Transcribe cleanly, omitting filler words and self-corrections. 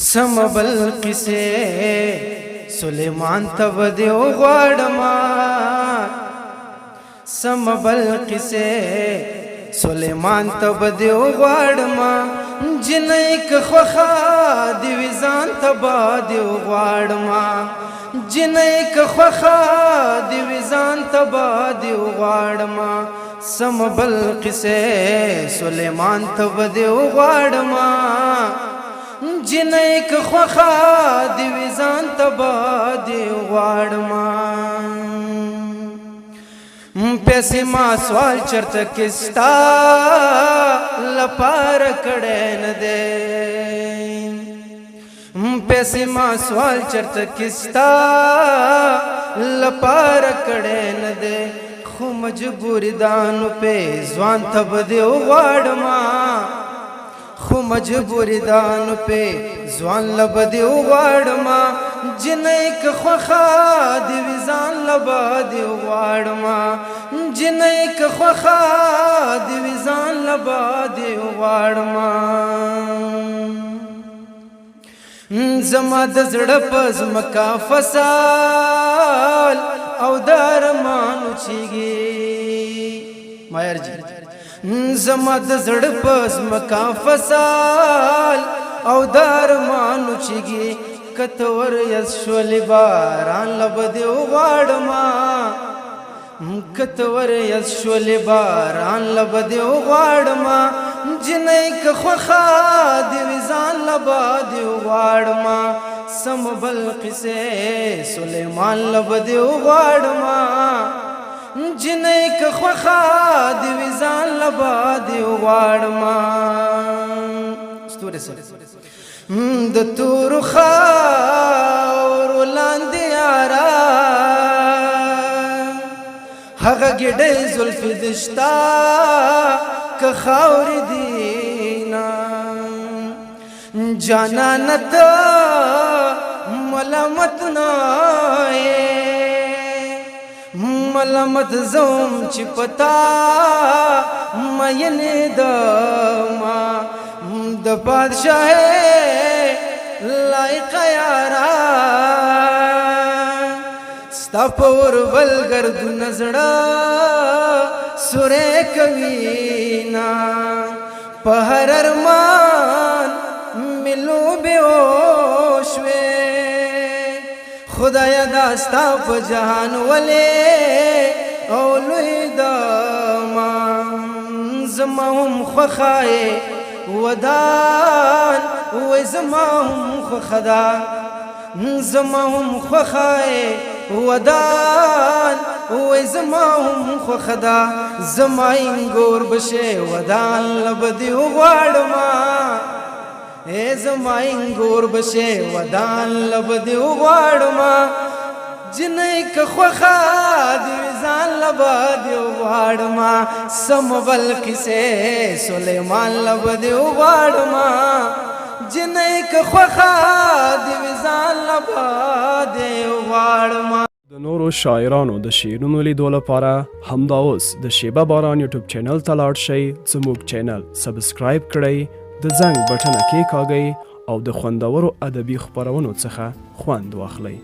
سمبل قصے سلیمان تب دیو غواړما سمبل قصے سلیمان تب دیو غواړما جنۍ که خوخه دی وزان تبا دیو غواړما جنۍ که خوخه دی وزان تبا دیو غواړما سمبل قصے سلیمان تب دیو غواړما جنۍ که خوخه دی وزان تبا دیو غواړما پیسې ما سوال چرته کستا لپاره کړه نه دی پیسې ما سوال چرته کستا لپاره کړه نه دی خو مجبور دانو په ځوان تب دیو غواړما خو مجبور دانو په ځوان لب دیو غواړما جنۍ که خوخه دی وزان لبا دیو غواړما جنۍ که خوخه دی وزان لبا دیو غواړما زما د زړه پز مکا فسال او درمانو چیږي مایر جی زما د زړه پز مکا فسال او درمانو چیږي کتور یس شول باران لب دیو غواړما کتور یس شول باران لب دیو غواړما جنۍ که خوخه دی وزان لبا دیو غواړما سمبل قصے سلیمان لب دیو غواړما جنۍ که خوخه دی وزان لبا دیو غواړما ستوره سره د تور خاور لاندې یارا هغه ګډې زلفې دشتا که خاور دینا جانانت ملامت نائے ملامت زوم چی پتا مین دما د بادشاہ لائق یارا ستا پور ولګر د نزړه سورې کوینا په هر ارمان ملو بیوشوي خدایا داستا په جهان ولې او لوی دما زما هم خوخای ودان و زما هم خوخدا زما هم خوخای ودان و زما هم خوخدا زما انګور بشه ودان لب دیو غواړما اے زما انګور بشه ودان لب دیو غواړما جنۍ که خوخه دی وزان لبا دیو غواړما سمبل قصے سلیمان لب دیو غواړما جنۍ که خوخه دی وزان لبا دیو غواړما د نورو شاعرانو د شعرونو لیدو لپاره همدا اوس د شیبه باران یوټیوب چینل ته لاړ شئ زموږ چینل سبسکرایب کړئ د زنګ بټنه کېکاږئ او د خوندورو ادبي خپرونو څخه خوند واخلئ